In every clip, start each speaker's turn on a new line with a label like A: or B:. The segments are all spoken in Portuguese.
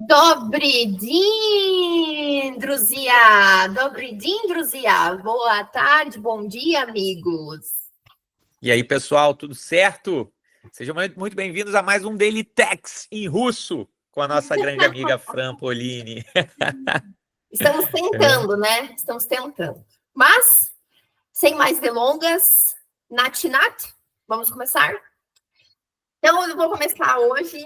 A: Dobry din, Druzia! Dobry din, Druzia! Boa tarde, bom dia, amigos!
B: E aí, pessoal, tudo certo? Sejam muito bem-vindos a mais um Daily Techs em russo com a nossa grande amiga Fran Polini.
A: Estamos tentando, né? Estamos tentando. Mas, sem mais delongas, Nat, vamos começar? Então, eu vou começar hoje.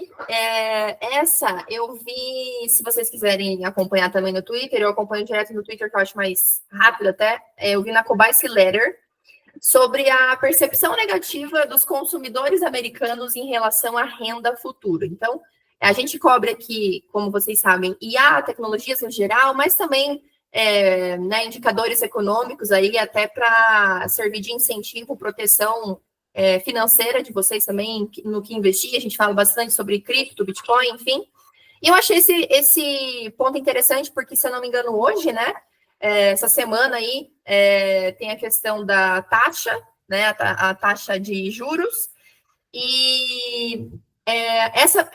A: Essa eu vi, se vocês quiserem acompanhar também no Twitter, eu acompanho direto no Twitter, que eu acho mais rápido até. Eu vi na Cobase Letter sobre a percepção negativa dos consumidores americanos em relação à renda futura. Então, a gente cobre aqui, como vocês sabem, IA, tecnologias no geral, mas também né, indicadores econômicos aí, até para servir de incentivo, proteção financeira de vocês também, no que investir. A gente fala bastante sobre cripto, Bitcoin, enfim. E eu achei esse ponto interessante, porque, se eu não me engano, hoje, né, essa semana aí, tem a questão da taxa, né, a taxa de juros, e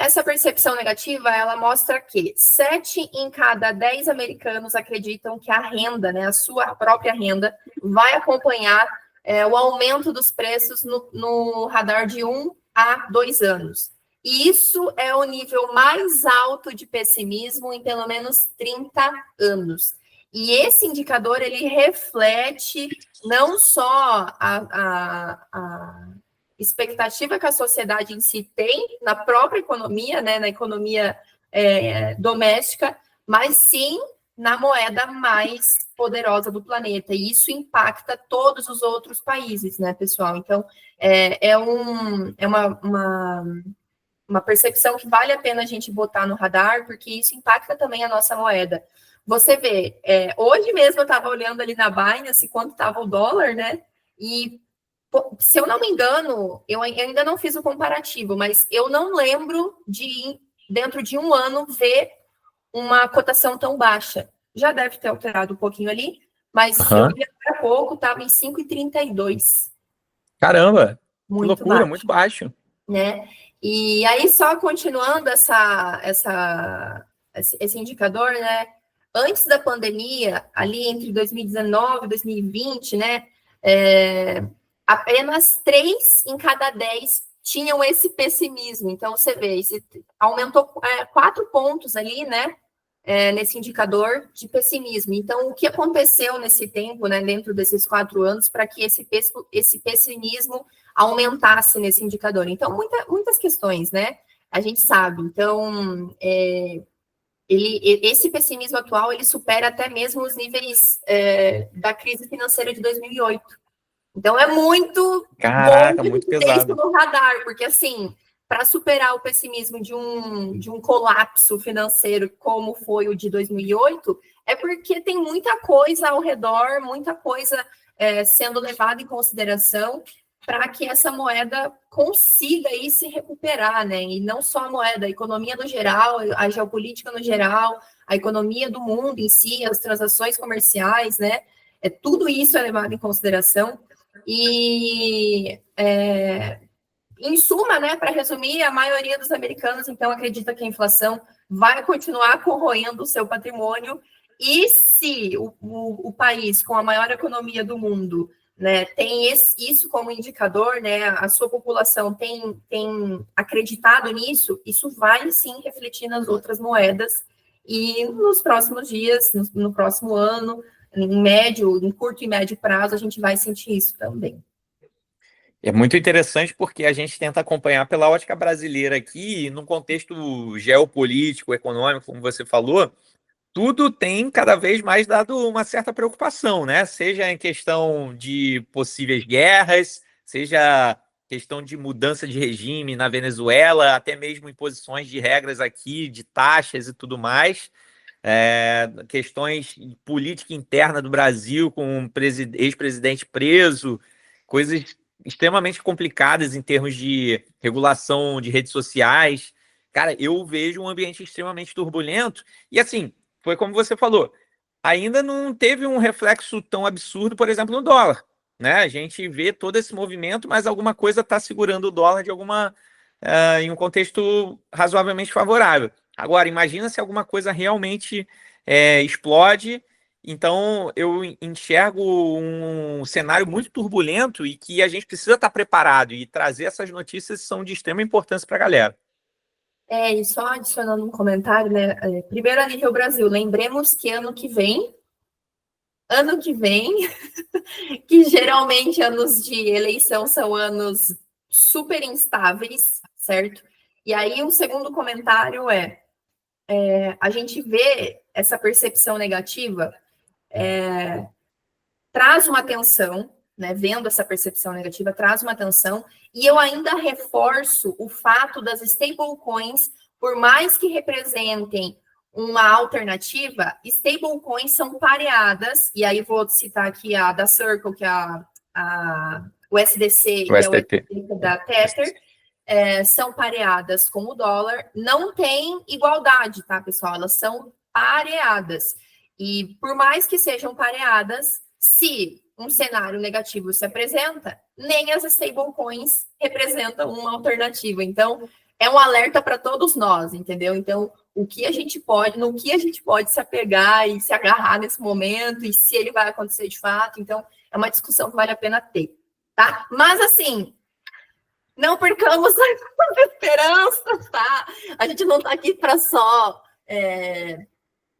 A: essa percepção negativa, ela mostra que 7 em cada 10 americanos acreditam que a renda, né, a sua própria renda, vai acompanhar o aumento dos preços no radar de 1 a 2 anos. E isso é o nível mais alto de pessimismo em pelo menos 30 anos. E esse indicador, ele reflete não só a expectativa que a sociedade em si tem na própria economia, né, na economia doméstica, mas sim na moeda mais poderosa do planeta. E isso impacta todos os outros países, né, pessoal? Então, é uma percepção que vale a pena a gente botar no radar, porque isso impacta também a nossa moeda. Você vê, hoje mesmo eu estava olhando ali na Binance quanto estava o dólar, né? E, se eu não me engano, eu ainda não fiz o comparativo, mas eu não lembro de, dentro de um ano, ver uma cotação tão baixa. Já deve ter alterado um pouquinho ali, mas eu vi há pouco, estava em 5,32.
B: Caramba, que
A: Muito
B: loucura,
A: baixo,
B: muito baixo.
A: né? E aí, só continuando esse indicador, né? Antes da pandemia, ali entre 2019 e 2020, né? Apenas 3 em cada 10 tinham esse pessimismo. Então, você vê, aumentou 4 pontos ali, né? Nesse indicador de pessimismo. Então, o que aconteceu nesse tempo, né, dentro desses 4 anos, para que esse pessimismo aumentasse nesse indicador? Então, muitas questões, né? A gente sabe. Então, esse pessimismo atual, ele supera até mesmo os níveis da crise financeira de 2008. Então, é muito bom
B: Caraca,
A: que a
B: muito
A: gente ter isso
B: pesado.
A: no radar, porque, assim, para superar o pessimismo de um colapso financeiro como foi o de 2008, é porque tem muita coisa ao redor, muita coisa sendo levada em consideração para que essa moeda consiga aí se recuperar, né? E não só a moeda, a economia no geral, a geopolítica no geral, a economia do mundo em si, as transações comerciais, né? Tudo isso é levado em consideração. E, em suma, né, para resumir, a maioria dos americanos, então, acredita que a inflação vai continuar corroendo o seu patrimônio, e se o país com a maior economia do mundo, né, tem isso como indicador, né, a sua população tem acreditado nisso, isso vai sim refletir nas outras moedas, e nos próximos dias, no próximo ano, em curto e médio prazo, a gente vai sentir isso também.
B: É muito interessante porque a gente tenta acompanhar pela ótica brasileira aqui, num contexto geopolítico, econômico, como você falou, tudo tem cada vez mais dado uma certa preocupação, né? Seja em questão de possíveis guerras, seja questão de mudança de regime na Venezuela, até mesmo imposições de regras aqui, de taxas e tudo mais. Questões de política interna do Brasil, com um ex-presidente preso, coisas extremamente complicadas em termos de regulação de redes sociais. Cara, eu vejo um ambiente extremamente turbulento. E assim, foi como você falou, ainda não teve um reflexo tão absurdo, por exemplo, no dólar. Né? A gente vê todo esse movimento, mas alguma coisa está segurando o dólar em um contexto razoavelmente favorável. Agora, imagina se alguma coisa realmente explode. Então, eu enxergo um cenário muito turbulento e que a gente precisa estar preparado, e trazer essas notícias são de extrema importância para a galera.
A: E só adicionando um comentário, né? Primeiro, a nível Brasil, lembremos que ano que vem, que geralmente anos de eleição são anos super instáveis, certo? E aí, um segundo comentário a gente vê essa percepção negativa, traz uma tensão, né? Vendo essa percepção negativa, traz uma tensão, e eu ainda reforço o fato das stablecoins, por mais que representem uma alternativa, stablecoins são pareadas, e aí vou citar aqui a da Circle, que é o SDC
B: O
A: e
B: STT.
A: a USDT da Tether, são pareadas com o dólar, não tem igualdade, tá, pessoal? Elas são pareadas. E por mais que sejam pareadas, se um cenário negativo se apresenta, nem as stablecoins representam uma alternativa. Então, é um alerta para todos nós, entendeu? Então, no que a gente pode se apegar e se agarrar nesse momento, e se ele vai acontecer de fato. Então, é uma discussão que vale a pena ter, tá? Mas, assim, não percamos as esperanças, tá? A gente não está aqui para só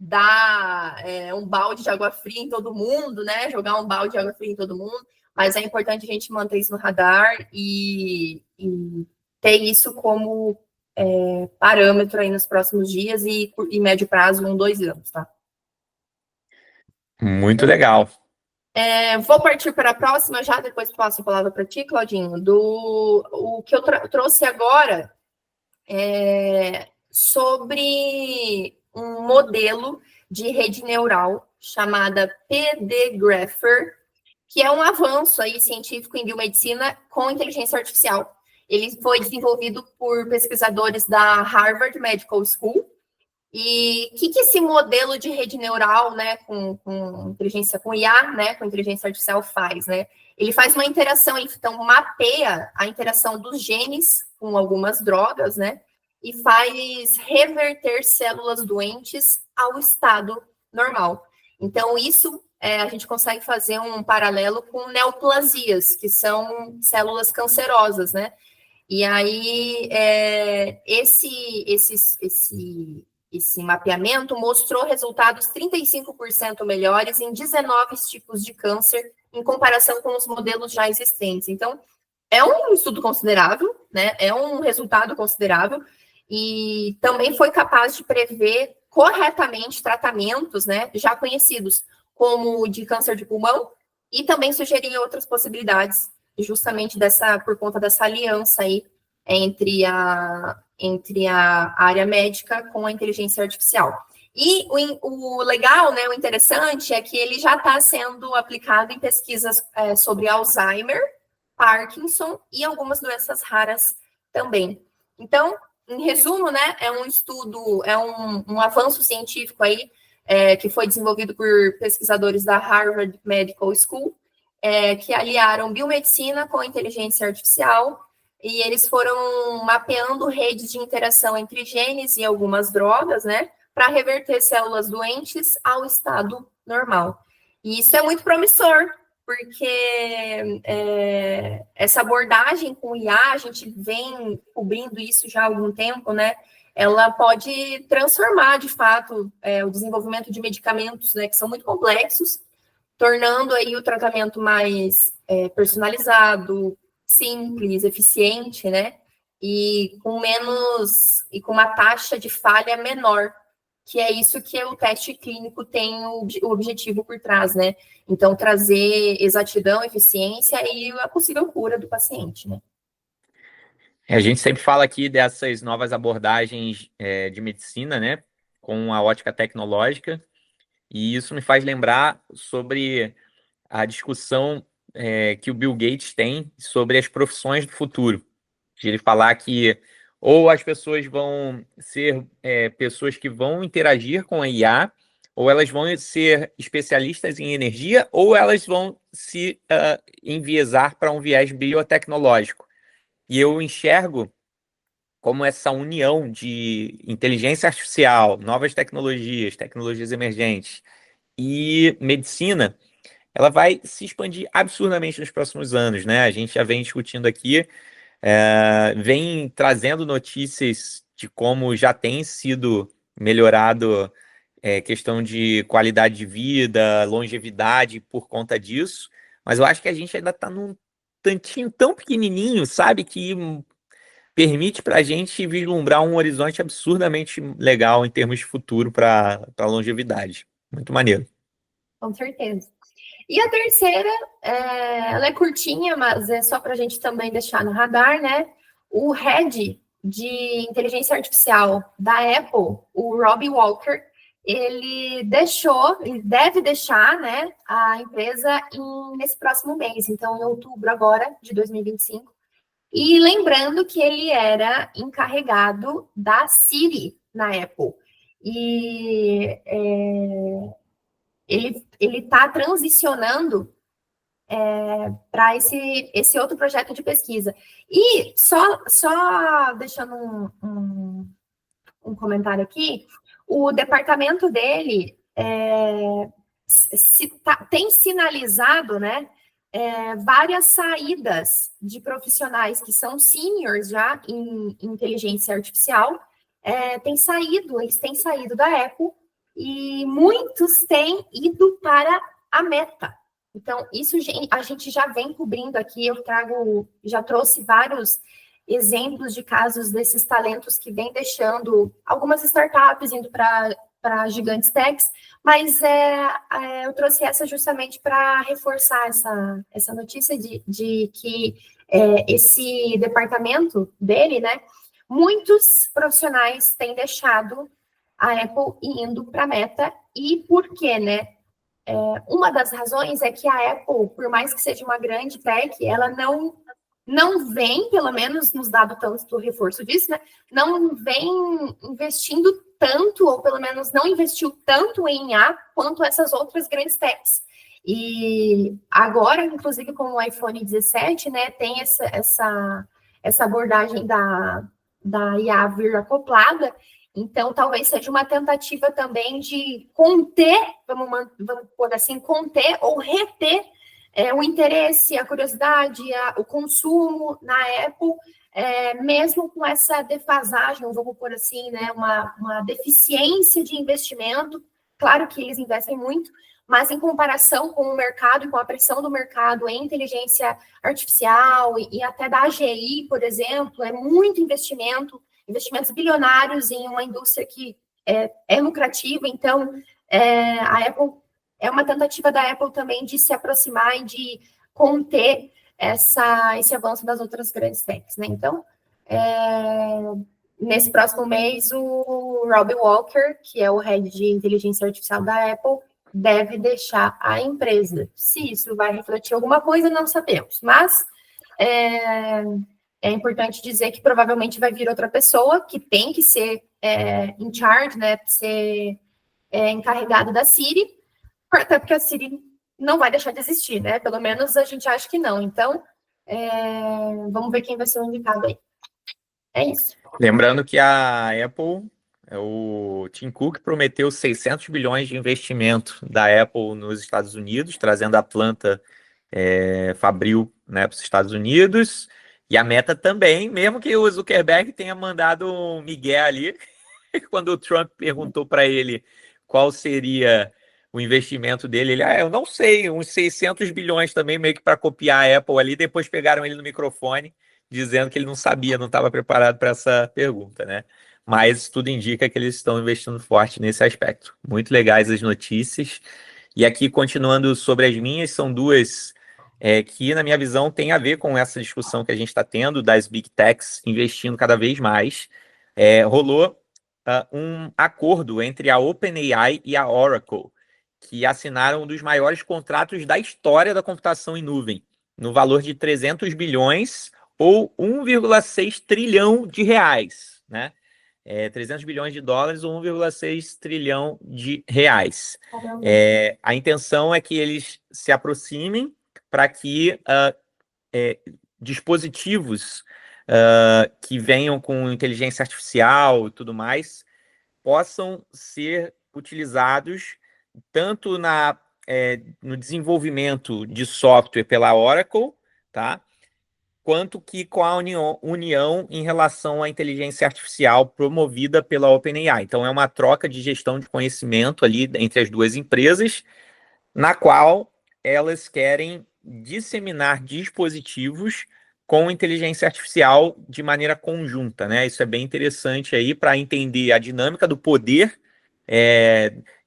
A: dar um balde de água fria em todo mundo, né? Jogar um balde de água fria em todo mundo, mas é importante a gente manter isso no radar e ter isso como parâmetro aí nos próximos dias e médio prazo, 1, 2 anos, tá?
B: Muito legal.
A: Vou partir para a próxima já, depois passo a palavra para ti, Claudinho. O que eu trouxe agora sobre um modelo de rede neural chamada PDGrapher, que é um avanço aí científico em biomedicina com inteligência artificial. Ele foi desenvolvido por pesquisadores da Harvard Medical School. E o que esse modelo de rede neural, né, com inteligência, com IA, né, com inteligência artificial faz, né? Ele faz uma interação, então mapeia a interação dos genes com algumas drogas, né, e faz reverter células doentes ao estado normal. Então, isso a gente consegue fazer um paralelo com neoplasias, que são células cancerosas, né? E aí, esse mapeamento mostrou resultados 35% melhores em 19 tipos de câncer, em comparação com os modelos já existentes. Então, é um estudo considerável, né? É um resultado considerável, e também foi capaz de prever corretamente tratamentos, né, já conhecidos, como o de câncer de pulmão, e também sugerir outras possibilidades, justamente por conta dessa aliança aí entre a área médica com a inteligência artificial. E o legal, né, o interessante é que ele já está sendo aplicado em pesquisas sobre Alzheimer, Parkinson e algumas doenças raras também. Então, em resumo, né, é um estudo, um avanço científico aí que foi desenvolvido por pesquisadores da Harvard Medical School, que aliaram biomedicina com inteligência artificial, e eles foram mapeando redes de interação entre genes e algumas drogas, né, para reverter células doentes ao estado normal. E isso é muito promissor, porque essa abordagem com IA, a gente vem cobrindo isso já há algum tempo, né? Ela pode transformar, de fato, o desenvolvimento de medicamentos, né, que são muito complexos, tornando aí o tratamento mais personalizado, simples, eficiente, né? E com uma taxa de falha menor, que é isso que o teste clínico tem o objetivo por trás, né? Então, trazer exatidão, eficiência e a possível cura do paciente, né?
B: A gente sempre fala aqui dessas novas abordagens de medicina, né, com a ótica tecnológica, e isso me faz lembrar sobre a discussão que o Bill Gates tem sobre as profissões do futuro. De ele falar que ou as pessoas vão ser pessoas que vão interagir com a IA, ou elas vão ser especialistas em energia, ou elas vão se enviesar para um viés biotecnológico. E eu enxergo como essa união de inteligência artificial, novas tecnologias, tecnologias emergentes e medicina, ela vai se expandir absurdamente nos próximos anos, né? A gente já vem discutindo aqui, vem trazendo notícias de como já tem sido melhorado questão de qualidade de vida, longevidade por conta disso, mas eu acho que a gente ainda está num tantinho tão pequenininho, sabe, que permite para a gente vislumbrar um horizonte absurdamente legal em termos de futuro para a longevidade. Muito maneiro.
A: Com certeza. E a terceira, ela é curtinha, mas é só para a gente também deixar no radar, né? O head de inteligência artificial da Apple, o Robbie Walker, ele deve deixar, né, a empresa nesse próximo mês, então em outubro agora, de 2025. E lembrando que ele era encarregado da Siri na Apple. E ele está transicionando para esse outro projeto de pesquisa. E só deixando um comentário aqui, o departamento dele tem sinalizado, né, várias saídas de profissionais que são seniors já em inteligência artificial, eles têm saído da Apple e muitos têm ido para a Meta. Então, isso a gente já vem cobrindo aqui, já trouxe vários exemplos de casos desses talentos que vem deixando algumas startups indo para gigantes techs, mas eu trouxe essa justamente para reforçar essa notícia de que esse departamento dele, né, muitos profissionais têm deixado a Apple e indo para a Meta. E por quê, né? Uma das razões é que a Apple, por mais que seja uma grande tech, ela não vem, pelo menos nos dado tanto reforço disso, né? Não vem investindo tanto, ou pelo menos não investiu tanto em IA quanto essas outras grandes techs. E agora, inclusive, com o iPhone 17, né, tem essa abordagem da IA vir acoplada. Então, talvez seja uma tentativa também de conter, vamos pôr assim, conter ou reter o interesse, a curiosidade, o consumo na Apple, mesmo com essa defasagem, vamos pôr assim, né, uma deficiência de investimento. Claro que eles investem muito, mas em comparação com o mercado e com a pressão do mercado em inteligência artificial e até da AGI, por exemplo, é muito investimentos bilionários em uma indústria que é lucrativa. Então, a Apple é uma tentativa da Apple também de se aproximar e de conter esse avanço das outras grandes techs, né? Então, nesse próximo mês, o Robbie Walker, que é o head de inteligência artificial da Apple, deve deixar a empresa. Se isso vai refletir alguma coisa, não sabemos. Mas é importante dizer que provavelmente vai vir outra pessoa que tem que ser in charge, né, ser encarregado da Siri, até porque a Siri não vai deixar de existir, né? Pelo menos a gente acha que não. Então, vamos ver quem vai ser o indicado aí. É isso.
B: Lembrando que a Apple, o Tim Cook prometeu 600 bilhões de investimento da Apple nos Estados Unidos, trazendo a planta Fabril, né, para os Estados Unidos. E a Meta também, mesmo que o Zuckerberg tenha mandado um migué ali, quando o Trump perguntou para ele qual seria o investimento dele, ele, eu não sei, uns 600 bilhões também, meio que para copiar a Apple ali, depois pegaram ele no microfone, dizendo que ele não sabia, não estava preparado para essa pergunta, né? Mas tudo indica que eles estão investindo forte nesse aspecto. Muito legais as notícias. E aqui, continuando sobre as minhas, são duas que, na minha visão, tem a ver com essa discussão que a gente está tendo das Big Techs investindo cada vez mais. Rolou um acordo entre a OpenAI e a Oracle, que assinaram um dos maiores contratos da história da computação em nuvem, no valor de 300 bilhões ou 1,6 trilhão de reais, né? 300 bilhões de dólares ou 1,6 trilhão de reais. A intenção é que eles se aproximem para que dispositivos que venham com inteligência artificial e tudo mais, possam ser utilizados tanto no desenvolvimento de software pela Oracle, tá? Quanto que com a união em relação à inteligência artificial promovida pela OpenAI. Então, é uma troca de gestão de conhecimento ali entre as duas empresas, na qual elas querem disseminar dispositivos com inteligência artificial de maneira conjunta, né? Isso é bem interessante aí para entender a dinâmica do poder,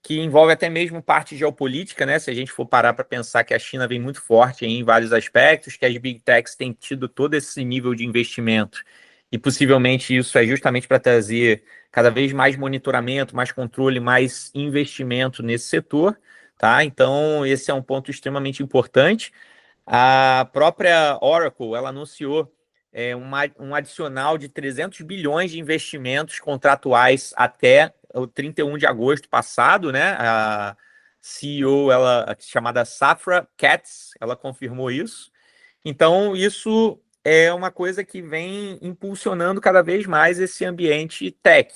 B: que envolve até mesmo parte geopolítica, né? Se a gente for parar para pensar que a China vem muito forte em vários aspectos, que as big techs têm tido todo esse nível de investimento, e possivelmente isso é justamente para trazer cada vez mais monitoramento, mais controle, mais investimento nesse setor, tá? Então, esse é um ponto extremamente importante. A própria Oracle, ela anunciou um adicional de 300 bilhões de investimentos contratuais até o 31 de agosto passado, né? A CEO, chamada Safra Catz, ela confirmou isso. Então, isso é uma coisa que vem impulsionando cada vez mais esse ambiente tech.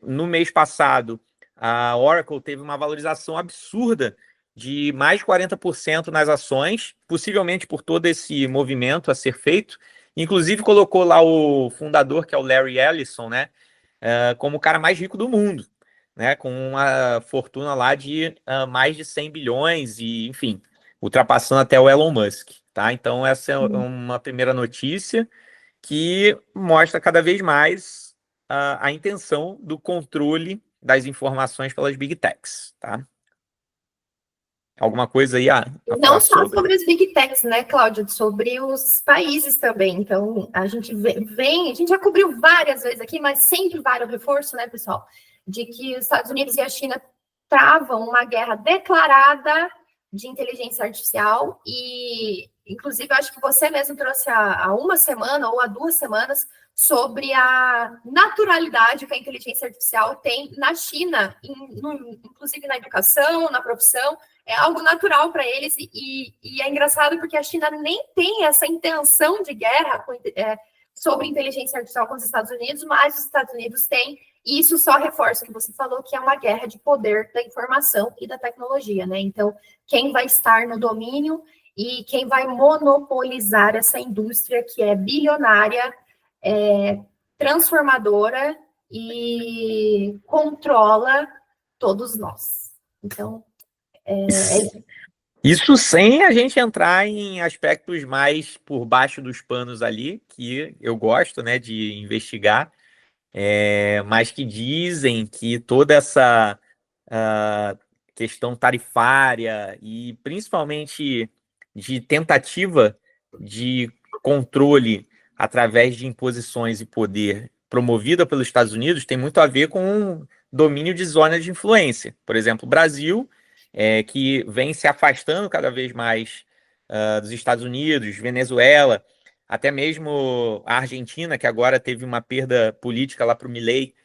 B: No mês passado, a Oracle teve uma valorização absurda de mais de 40% nas ações, possivelmente por todo esse movimento a ser feito. Inclusive, colocou lá o fundador, que é o Larry Ellison, né, como o cara mais rico do mundo, né, com uma fortuna lá de mais de 100 bilhões, e, enfim, ultrapassando até o Elon Musk. Tá? Então, essa é uma primeira notícia que mostra cada vez mais a intenção do controle das informações pelas big techs. Tá? Alguma coisa aí a
A: Não
B: falar
A: só
B: sobre?
A: sobre as big techs, né, Cláudia? Sobre os países também. Então, a gente a gente já cobriu várias vezes aqui, mas sempre vale o reforço, né, pessoal, de que os Estados Unidos e a China travam uma guerra declarada de inteligência artificial e, inclusive, eu acho que você mesmo trouxe há uma semana ou há 2 semanas sobre a naturalidade que a inteligência artificial tem na China, inclusive na educação, na profissão, é algo natural para eles e é engraçado porque a China nem tem essa intenção de guerra sobre inteligência artificial com os Estados Unidos, mas os Estados Unidos têm, e isso só reforça o que você falou, que é uma guerra de poder da informação e da tecnologia, né? Então, quem vai estar no domínio e quem vai monopolizar essa indústria que é bilionária, transformadora e controla todos nós. Então,
B: Isso sem a gente entrar em aspectos mais por baixo dos panos ali, que eu gosto, né, de investigar, mas que dizem que toda essa questão tarifária e principalmente de tentativa de controle através de imposições e poder promovida pelos Estados Unidos tem muito a ver com domínio de zonas de influência. Por exemplo, o Brasil, que vem se afastando cada vez mais dos Estados Unidos, Venezuela, até mesmo a Argentina, que agora teve uma perda política lá para o Milei.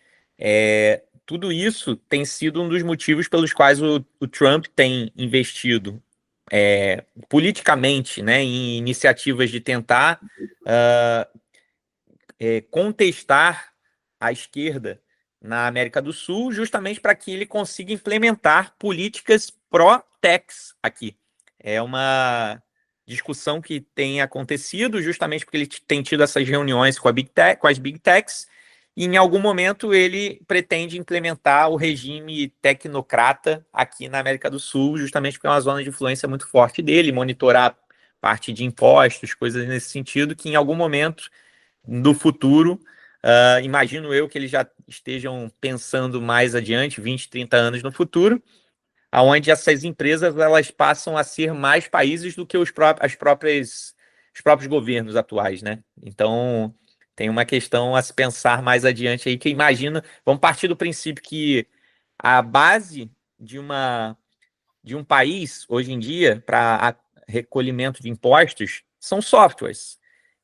B: Tudo isso tem sido um dos motivos pelos quais o Trump tem investido politicamente, né, em iniciativas de tentar contestar a esquerda na América do Sul, justamente para que ele consiga implementar políticas pró-techs aqui. É uma discussão que tem acontecido justamente porque ele tem tido essas reuniões com as big techs, e em algum momento ele pretende implementar o regime tecnocrata aqui na América do Sul, justamente porque é uma zona de influência muito forte dele, monitorar parte de impostos, coisas nesse sentido, que em algum momento do futuro, imagino eu que eles já estejam pensando mais adiante, 20, 30 anos no futuro, aonde essas empresas elas passam a ser mais países do que os próprios governos atuais, né? Então, tem uma questão a se pensar mais adiante aí, que imagina, vamos partir do princípio que a base de um país, hoje em dia, para recolhimento de impostos, são softwares.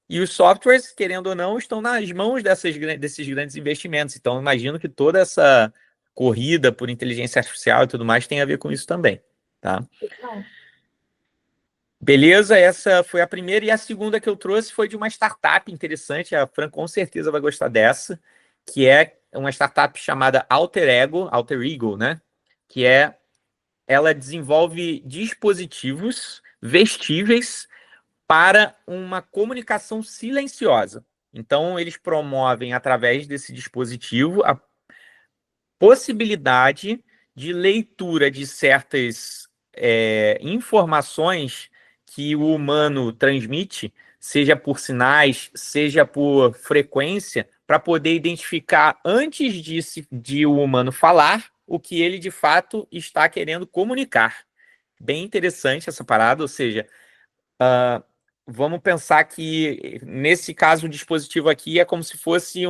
B: E os softwares, querendo ou não, estão nas mãos desses grandes investimentos. Então, imagino que toda essa corrida por inteligência artificial e tudo mais tem a ver com isso também, tá? Beleza, essa foi a primeira. E a segunda que eu trouxe foi de uma startup interessante. A Fran com certeza vai gostar dessa, que é uma startup chamada Alter Ego, né? Que ela desenvolve dispositivos vestíveis para uma comunicação silenciosa. Então, eles promovem, através desse dispositivo, a possibilidade de leitura de certas informações que o humano transmite, seja por sinais, seja por frequência, para poder identificar antes de o humano falar o que ele de fato está querendo comunicar. Bem interessante essa parada, ou seja, vamos pensar que nesse caso o dispositivo aqui é como se fosse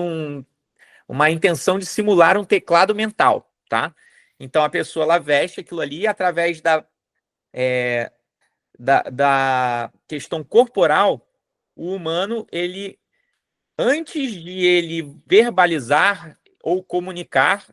B: uma intenção de simular um teclado mental, tá? Então a pessoa ela veste aquilo ali através da questão corporal, o humano, ele, antes de ele verbalizar ou comunicar,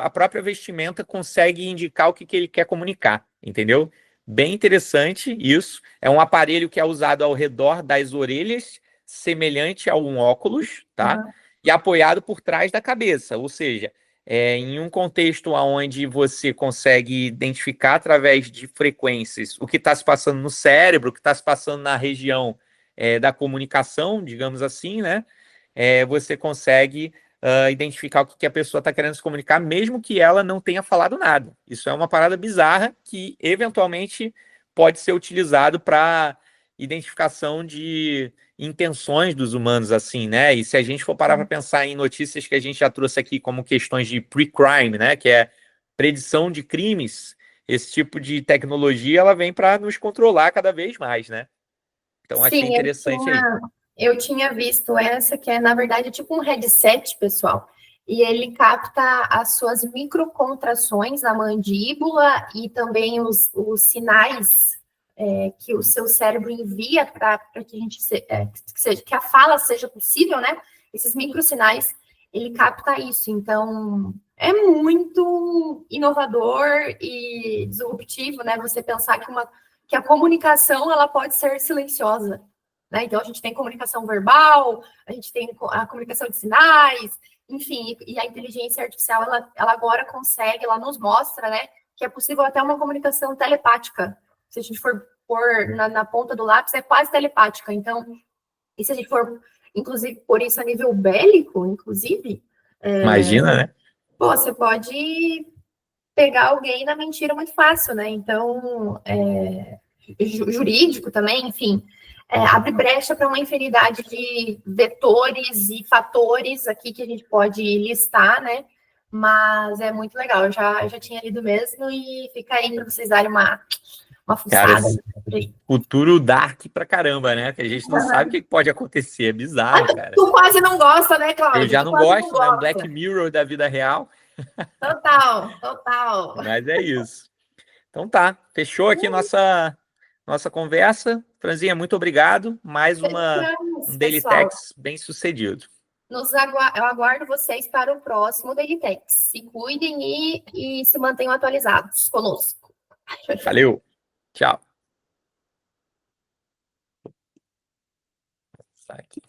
B: a própria vestimenta consegue indicar o que ele quer comunicar, entendeu? Bem interessante isso. É um aparelho que é usado ao redor das orelhas, semelhante a um óculos, tá?
A: Uhum.
B: E apoiado por trás da cabeça, ou seja, em um contexto onde você consegue identificar através de frequências o que está se passando no cérebro, o que está se passando na região da comunicação, digamos assim, né? Você consegue identificar o que a pessoa está querendo se comunicar, mesmo que ela não tenha falado nada. Isso é uma parada bizarra que, eventualmente, pode ser utilizado para identificação de intenções dos humanos, assim, né? E se a gente for parar para pensar em notícias que a gente já trouxe aqui, como questões de pre-crime, né? Que é predição de crimes, esse tipo de tecnologia, ela vem para nos controlar cada vez mais, né? Então, achei
A: Sim,
B: interessante aí.
A: eu tinha visto essa, que é, na verdade, tipo um headset, pessoal. E ele capta as suas microcontrações na mandíbula e também os sinais que o seu cérebro envia para que a gente que a fala seja possível, né? Esses microsinais, ele capta isso. Então, é muito inovador e disruptivo, né? Você pensar que a comunicação ela pode ser silenciosa, né? Então a gente tem comunicação verbal, a gente tem a comunicação de sinais, enfim, e a inteligência artificial ela agora consegue, ela nos mostra, né, que é possível até uma comunicação telepática. Se a gente for pôr na ponta do lápis, é quase telepática. Então, e se a gente for, inclusive, por isso a nível bélico, inclusive,
B: Imagina, né?
A: pô, você pode pegar alguém na mentira muito fácil, né? Então, jurídico também, enfim, abre brecha para uma infinidade de vetores e fatores aqui que a gente pode listar, né? Mas é muito legal, eu já tinha lido mesmo e fica aí para vocês darem uma
B: Cara,
A: fuçada.
B: futuro dark pra caramba, né? Que a gente não sabe o que pode acontecer. É bizarro, cara.
A: Tu quase não gosta, né,
B: Eu
A: Cláudio?
B: já
A: Tu
B: não
A: quase não
B: gosto, né? Um Black
A: gosta.
B: Mirror da vida real,
A: Total, total.
B: mas é isso. Então tá, fechou aqui nossa conversa. Franzinha, muito obrigado. Mais um
A: Fechamos,
B: Daily
A: pessoal.
B: Techs bem sucedido.
A: Eu aguardo vocês para o próximo Daily Tech. Se cuidem e se mantenham atualizados conosco.
B: Valeu, tchau. Sai aqui.